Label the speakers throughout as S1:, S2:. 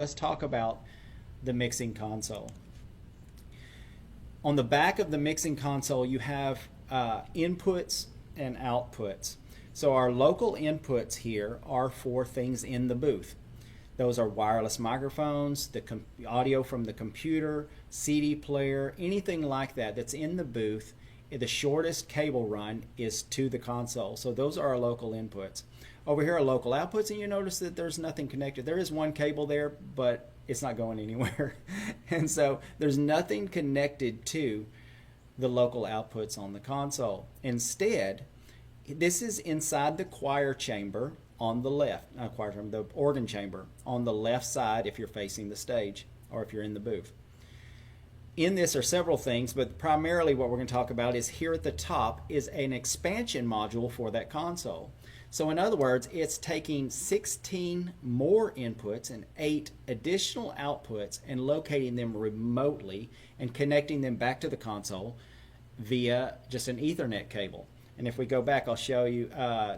S1: Let's talk about the mixing console. On the back of the mixing console, you have inputs and outputs. So our local inputs here are for things in the booth. Those are wireless microphones, the audio from the computer, CD player, anything like that that's in the booth. The shortest cable run is to the console. So those are our local inputs. Over here are local outputs, and you notice that there's nothing connected. There is one cable there, but it's not going anywhere. And so there's nothing connected to the local outputs on the console. Instead, this is inside the choir chamber on the left, not choir chamber, the organ chamber on the left side if you're facing the stage or if you're in the booth. In this are several things, but primarily what we're going to talk about is here at the top is an expansion module for that console. So in other words, it's taking 16 more inputs and 8 additional outputs and locating them remotely and connecting them back to the console via just an Ethernet cable. And if we go back, I'll show you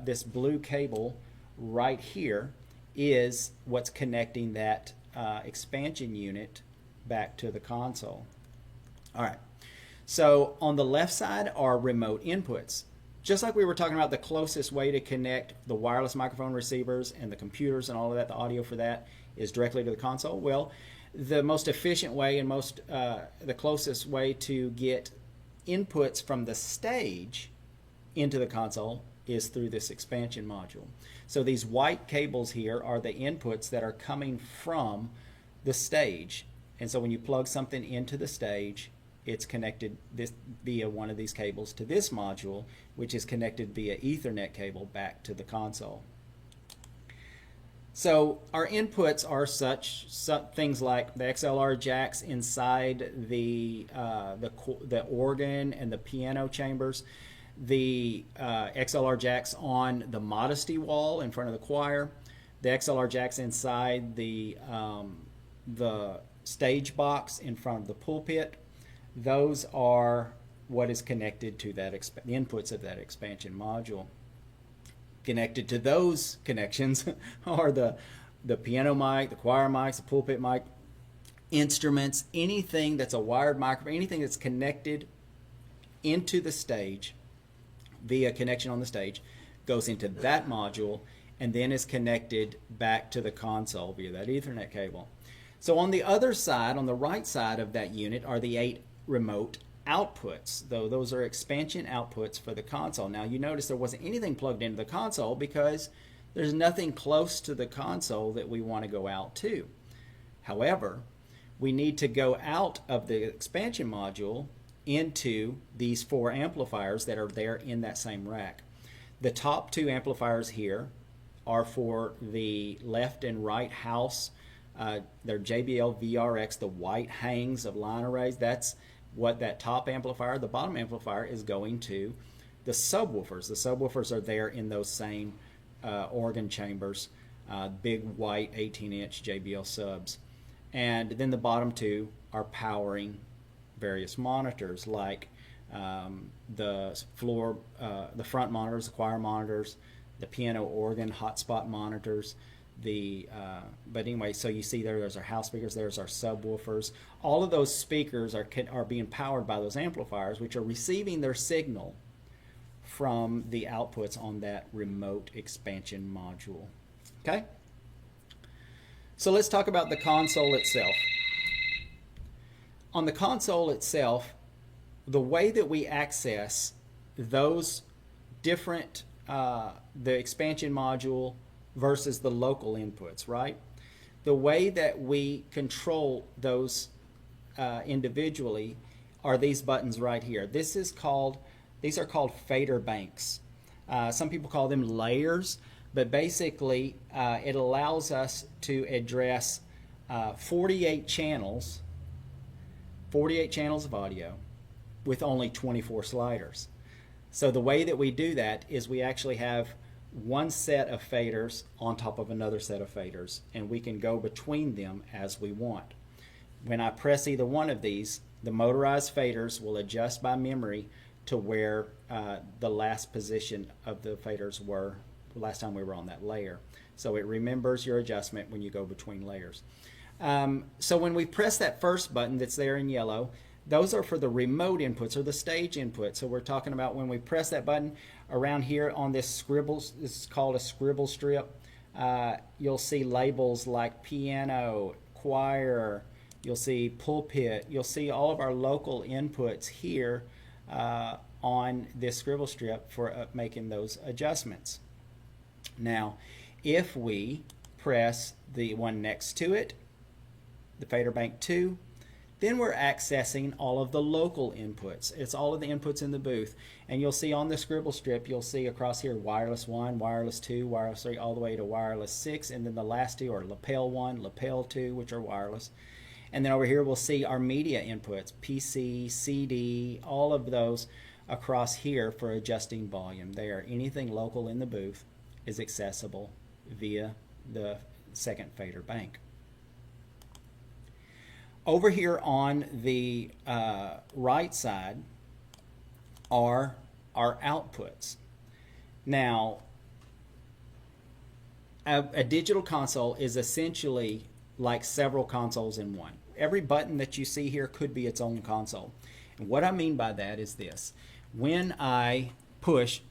S1: this blue cable right here is what's connecting that expansion unit back to the console. All right, so on the left side are remote inputs. Just like we were talking about the closest way to connect the wireless microphone receivers and the computers and all of that, the audio for that is directly to the console. Well, the most efficient way and the closest way to get inputs from the stage into the console is through this expansion module. So these white cables here are the inputs that are coming from the stage. And so when you plug something into the stage, it's connected via one of these cables to this module, which is connected via Ethernet cable back to the console. So our inputs are things like the XLR jacks inside the organ and the piano chambers, the XLR jacks on the modesty wall in front of the choir, the XLR jacks inside the stage box in front of the pulpit. Those are what is connected to the inputs of that expansion module. Connected to those connections are the piano mic, the choir mics, the pulpit mic, instruments, anything that's a wired microphone, anything that's connected into the stage via connection on the stage goes into that module and then is connected back to the console via that Ethernet cable. So on the other side, on the right side of that unit, are the 8 remote outputs, though those are expansion outputs for the console. Now you notice there wasn't anything plugged into the console because there's nothing close to the console that we want to go out to. However, we need to go out of the expansion module into these 4 amplifiers that are there in that same rack. The top 2 amplifiers here are for the left and right house. They're JBL VRX, the white hangs of line arrays. That's what that top amplifier, the bottom amplifier, is going to. The subwoofers. The subwoofers are there in those same organ chambers, big white 18-inch JBL subs. And then the bottom 2 are powering various monitors like the front monitors, the choir monitors, the piano organ hotspot monitors. But anyway, so you see there's our house speakers, there's our subwoofers. All of those speakers are being powered by those amplifiers, which are receiving their signal from the outputs on that remote expansion module. Okay? So let's talk about the console itself. On the console itself, the way that we access those different, the expansion module versus the local inputs, right? The way that we control those individually are these buttons right here. These are called fader banks. Some people call them layers, but basically it allows us to address 48 channels of audio with only 24 sliders. So the way that we do that is we actually have one set of faders on top of another set of faders, and we can go between them as we want. When I press either one of these, the motorized faders will adjust by memory to where the last position of the faders were last time we were on that layer. So it remembers your adjustment when you go between layers. So when we press that first button that's there in yellow, those are for the remote inputs or the stage input. So we're talking about when we press that button around here on this scribble, this is called a scribble strip, you'll see labels like piano, choir, you'll see pulpit, you'll see all of our local inputs here on this scribble strip for making those adjustments. Now, if we press the one next to it, the fader bank 2, then we're accessing all of the local inputs. It's all of the inputs in the booth. And you'll see on the scribble strip, you'll see across here wireless 1, wireless 2, wireless 3, all the way to wireless 6. And then the last two are lapel 1, lapel 2, which are wireless. And then over here, we'll see our media inputs, PC, CD, all of those across here for adjusting volume there. Anything local in the booth is accessible via the second fader bank. Over here on the right side are our outputs. Now, a digital console is essentially like several consoles in one. Every button that you see here could be its own console. And what I mean by that is this. When I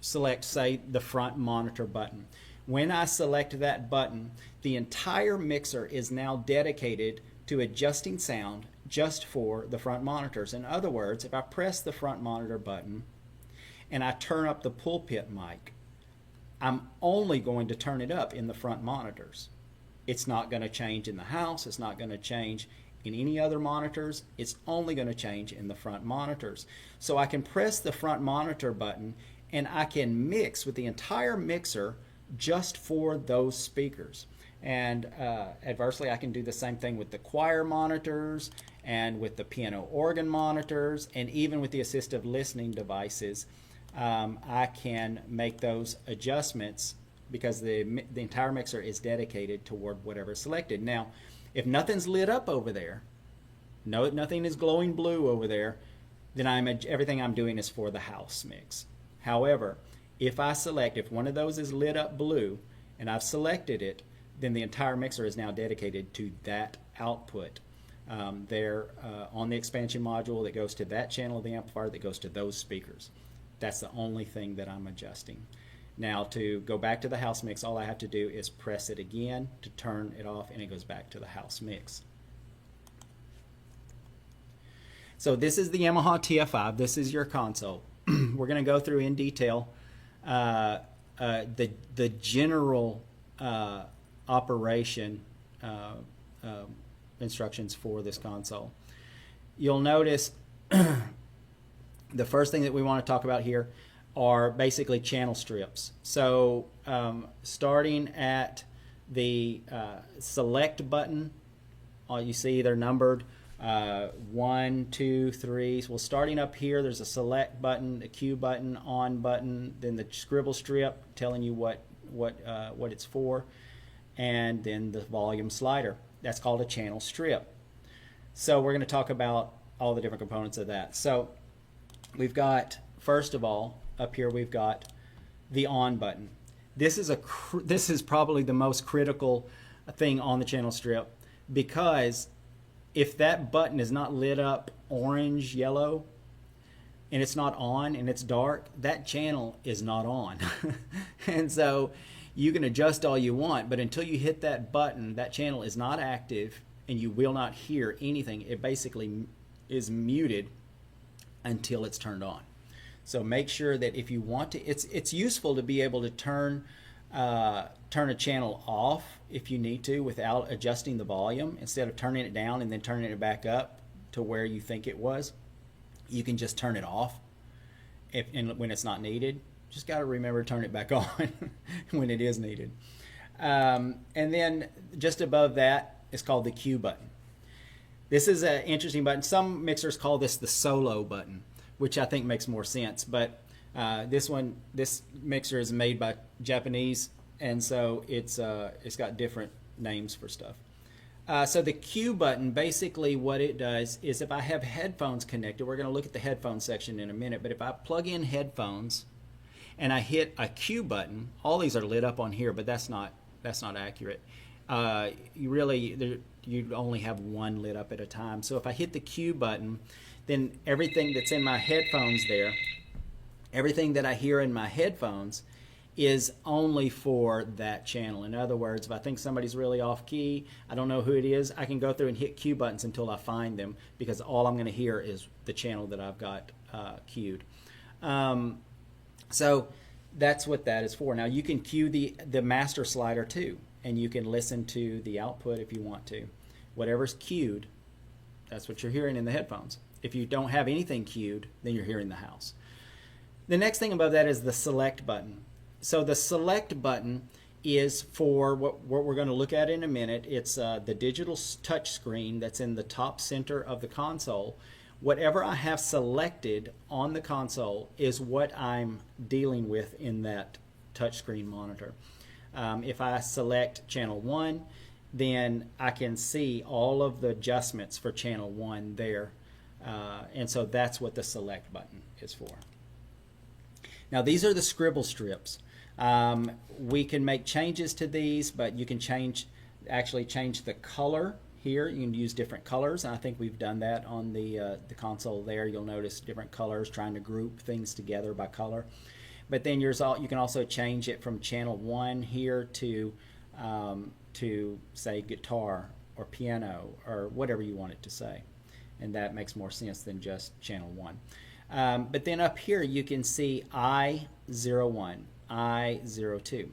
S1: select, say, the front monitor button, when I select that button, the entire mixer is now dedicated to adjusting sound just for the front monitors. In other words, if I press the front monitor button and I turn up the pulpit mic, I'm only going to turn it up in the front monitors. It's not going to change in the house. It's not going to change in any other monitors. It's only going to change in the front monitors. So I can press the front monitor button and I can mix with the entire mixer just for those speakers. And adversely, I can do the same thing with the choir monitors and with the piano organ monitors and even with the assistive listening devices. I can make those adjustments because the entire mixer is dedicated toward whatever is selected. Now, if nothing's lit up over there, nothing is glowing blue over there, then everything I'm doing is for the house mix. However, if one of those is lit up blue and I've selected it, then the entire mixer is now dedicated to that output there on the expansion module that goes to that channel of the amplifier that goes to those speakers. That's the only thing that I'm adjusting. Now, to go back to the house mix, all I have to do is press it again to turn it off, and it goes back to the house mix. So this is the Yamaha TF5. This is your console. We're going to go through in detail the general operation instructions for this console. You'll notice the first thing that we want to talk about here are basically channel strips. So starting at the select button, you see they're numbered 1, 2, 3. So starting up here, there's a select button, a Q button, on button, then the scribble strip telling you what it's for, and then the volume slider. That's called a channel strip. So we're going to talk about all the different components of that. So we've got, first of all, up here we've got the on button. This is probably the most critical thing on the channel strip, because if that button is not lit up orange, yellow, and it's not on and it's dark, that channel is not on. And so you can adjust all you want, but until you hit that button, that channel is not active and you will not hear anything. It basically is muted until it's turned on. So make sure that if you want to, it's useful to be able to turn a channel off if you need to without adjusting the volume. Instead of turning it down and then turning it back up to where you think it was, you can just turn it off when it's not needed. Just got to remember to turn it back on when it is needed. And then just above that is called the Q button. This is an interesting button. Some mixers call this the solo button, which I think makes more sense. But this mixer is made by Japanese, and so it's got different names for stuff. So the Q button, basically what it does is if I have headphones connected, we're going to look at the headphone section in a minute, but if I plug in headphones and I hit a Q button, all these are lit up on here, but that's not accurate. you only have one lit up at a time. So if I hit the Q button, then everything that's in my headphones there, everything that I hear in my headphones is only for that channel. In other words, if I think somebody's really off key, I don't know who it is, I can go through and hit Q buttons until I find them, because all I'm going to hear is the channel that I've got queued. So that's what that is for. Now you can cue the master slider too, and you can listen to the output if you want to. Whatever's queued, that's what you're hearing in the headphones. If you don't have anything queued, then you're hearing the house. The next thing above that is the select button. So the select button is for what we're going to look at in a minute. It's the digital touch screen that's in the top center of the console. Whatever I have selected on the console is what I'm dealing with in that touchscreen monitor. If I select channel 1, then I can see all of the adjustments for channel 1 there. And so that's what the select button is for. Now these are the scribble strips. We can make changes to these, but you can actually change the color here. You can use different colors, and I think we've done that on the console there. You'll notice different colors, trying to group things together by color. But then you can also change it from channel 1 here to say guitar or piano or whatever you want it to say, and that makes more sense than just channel 1. But then up here you can see I01, I02.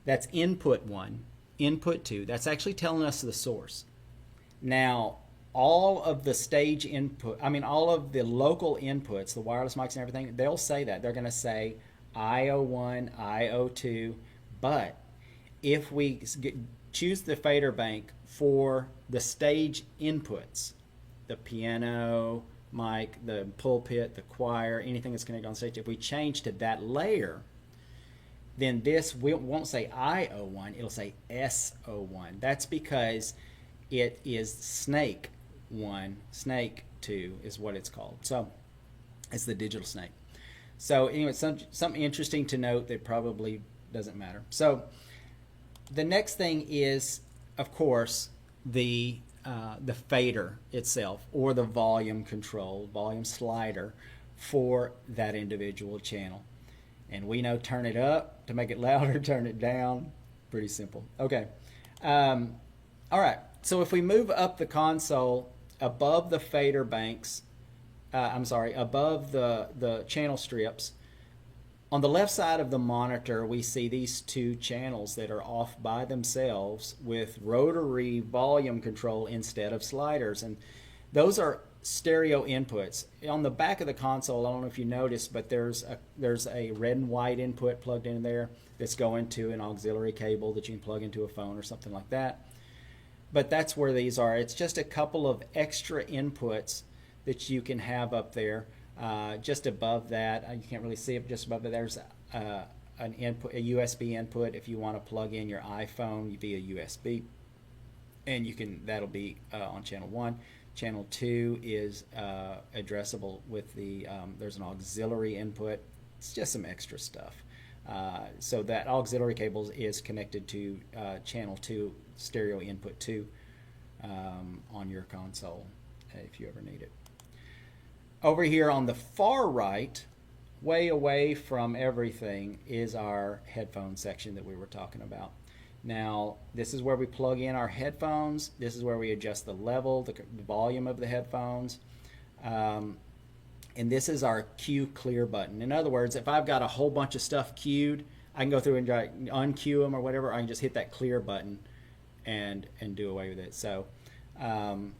S1: That's input 1, input 2. That's actually telling us the source. Now, all of the stage input, all of the local inputs, the wireless mics and everything, they'll say that. They're going to say I01, I02, but if we choose the fader bank for the stage inputs, the piano, mic, the pulpit, the choir, anything that's connected on stage, if we change to that layer, then this won't say I01, it'll say S01. That's because it is Snake 1, Snake 2 is what it's called. So it's the digital snake. So anyway, something interesting to note that probably doesn't matter. So the next thing is, of course, the fader itself, or the volume control, volume slider for that individual channel. And we know turn it up to make it louder, turn it down. Pretty simple. Okay. All right. So if we move up the console above the fader banks, above the channel strips, on the left side of the monitor, we see these two channels that are off by themselves with rotary volume control instead of sliders. And those are stereo inputs. On the back of the console, I don't know if you noticed, but there's a red and white input plugged in there that's going to an auxiliary cable that you can plug into a phone or something like that. But that's where these are. It's just a couple of extra inputs that you can have up there. Just above that, you can't really see it, just above it, there's an input, a USB input if you want to plug in your iPhone via USB, and that'll be on channel 1. Channel 2 is addressable with there's an auxiliary input. It's just some extra stuff. So that auxiliary cable is connected to channel 2, stereo input 2 on your console if you ever need it. Over here on the far right, way away from everything, is our headphone section that we were talking about. Now, this is where we plug in our headphones. This is where we adjust the level, the volume of the headphones. And this is our cue clear button. In other words, if I've got a whole bunch of stuff queued, I can go through and uncue them or whatever. I can just hit that clear button and do away with it. So, and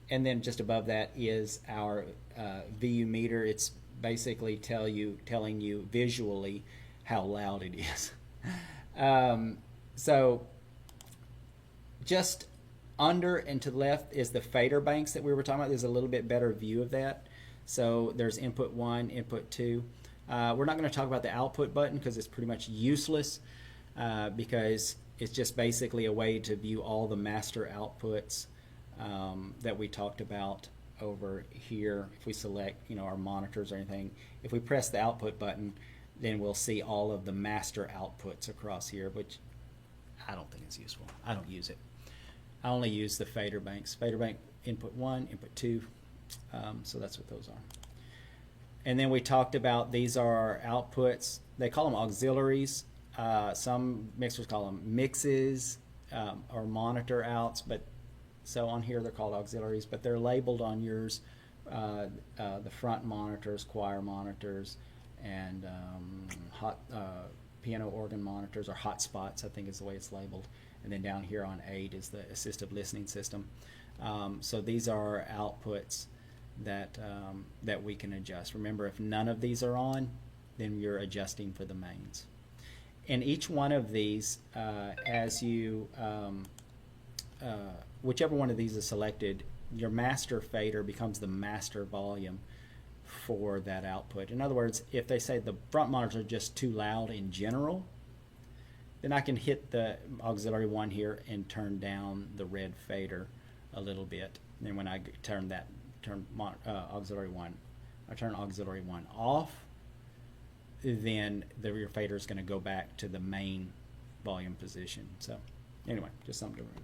S1: then just above that is our VU meter. It's basically telling you visually how loud it is. So just under and to the left is the fader banks that we were talking about. There's a little bit better view of that. So there's input 1, input 2. We're not going to talk about the output button because it's pretty much useless because it's just basically a way to view all the master outputs that we talked about over here. If we select our monitors or anything, if we press the output button, then we'll see all of the master outputs across here, which I don't think it's useful. I don't use it. I only use the fader banks. Fader bank input 1, input 2. So that's what those are. And then we talked about these are outputs. They call them auxiliaries. Some mixers call them mixes or monitor outs. But so on here they're called auxiliaries, but they're labeled on yours. The front monitors, choir monitors, and piano organ monitors, or hotspots, I think is the way it's labeled. And then down here on 8 is the assistive listening system. So these are outputs that that we can adjust. Remember, if none of these are on, then you're adjusting for the mains. And each one of these, as you whichever one of these is selected, your master fader becomes the master volume for that output. In other words, if they say the front monitors are just too loud in general, then I can hit the auxiliary 1 here and turn down the red fader a little bit. And then when I turn auxiliary 1, I turn auxiliary 1 off, then your fader is going to go back to the main volume position. So anyway, just something to remember.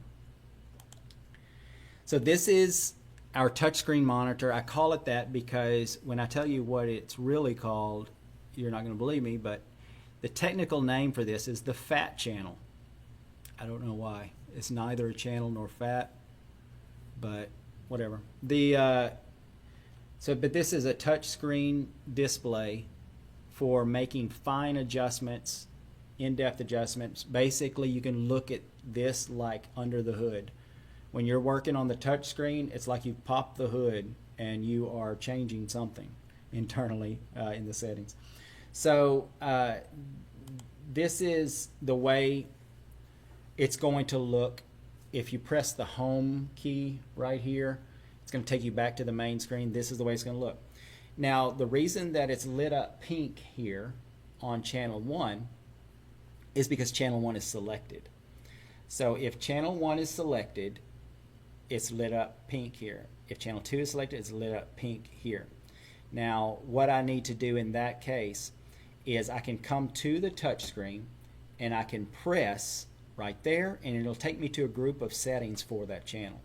S1: So this is our touchscreen monitor. I call it that because when I tell you what it's really called, you're not going to believe me, but the technical name for this is the fat channel. I don't know why. It's neither a channel nor fat, but whatever. But this is a touchscreen display for making fine adjustments, in-depth adjustments. Basically, you can look at this like under the hood. When you're working on the touch screen, it's like you pop the hood and you are changing something internally in the settings. So this is the way it's going to look. If you press the home key right here, it's going to take you back to the main screen. This is the way it's going to look. Now, the reason that it's lit up pink here on channel 1 is because channel 1 is selected. So if channel 1 is selected, it's lit up pink here. If channel 2 is selected, it's lit up pink here. Now, what I need to do in that case is I can come to the touch screen and I can press right there, and it'll take me to a group of settings for that channel.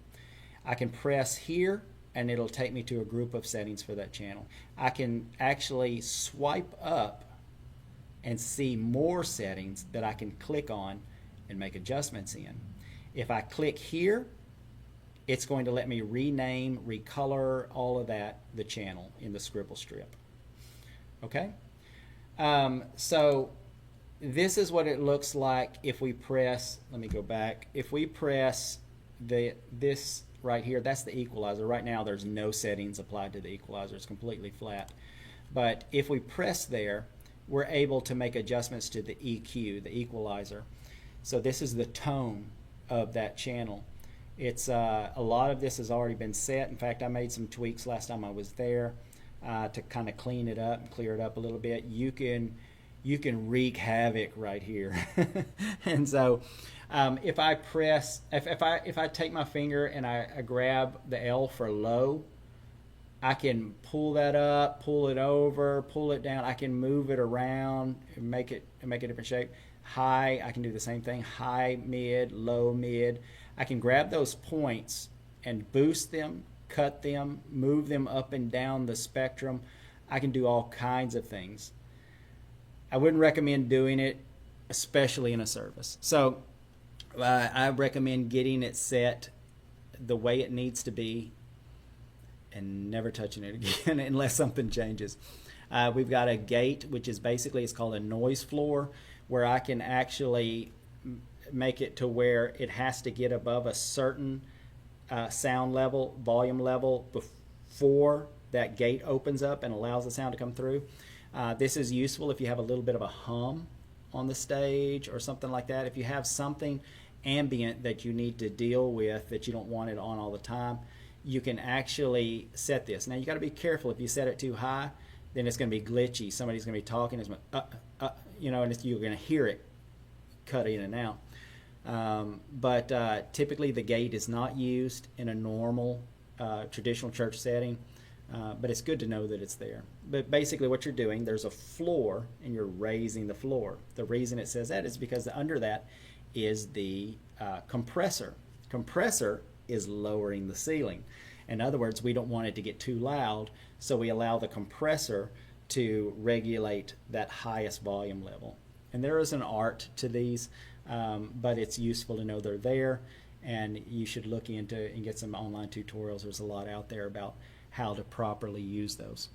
S1: I can press here and it'll take me to a group of settings for that channel. I can actually swipe up and see more settings that I can click on and make adjustments in. If I click here, it's going to let me rename, recolor, all of that, the channel in the scribble strip. Okay? So this is what it looks like if we press, let me go back, if we press this right here, that's the equalizer. Right now there's no settings applied to the equalizer. It's completely flat. But if we press there, we're able to make adjustments to the EQ, the equalizer. So this is the tone of that channel. It's a lot of this has already been set. In fact, I made some tweaks last time I was there to kind of clean it up and clear it up a little bit. You can wreak havoc right here. And so if I press, if I take my finger and I grab the L for low, I can pull that up, pull it over, pull it down. I can move it around and make a different shape. High, I can do the same thing. High, mid, low, mid. I can grab those points and boost them, cut them, move them up and down the spectrum. I can do all kinds of things. I wouldn't recommend doing it, especially in a service. So I recommend getting it set the way it needs to be and never touching it again unless something changes. We've got a gate, which is basically, it's called a noise floor, where I can actually make it to where it has to get above a certain sound level, volume level, before that gate opens up and allows the sound to come through. This is useful if you have a little bit of a hum on the stage or something like that. If you have something ambient that you need to deal with that you don't want it on all the time, you can actually set this. Now you got to be careful. If you set it too high, then it's going to be glitchy. Somebody's going to be talking, it's going to, and you're going to hear it cut in and out. But typically the gate is not used in a normal traditional church setting, but it's good to know that it's there. But basically what you're doing, there's a floor and you're raising the floor. The reason it says that is because under that is the compressor. Compressor is lowering the ceiling. In other words, we don't want it to get too loud, so we allow the compressor to regulate that highest volume level. And there is an art to these, but it's useful to know they're there, and you should look into and get some online tutorials. There's a lot out there about how to properly use those.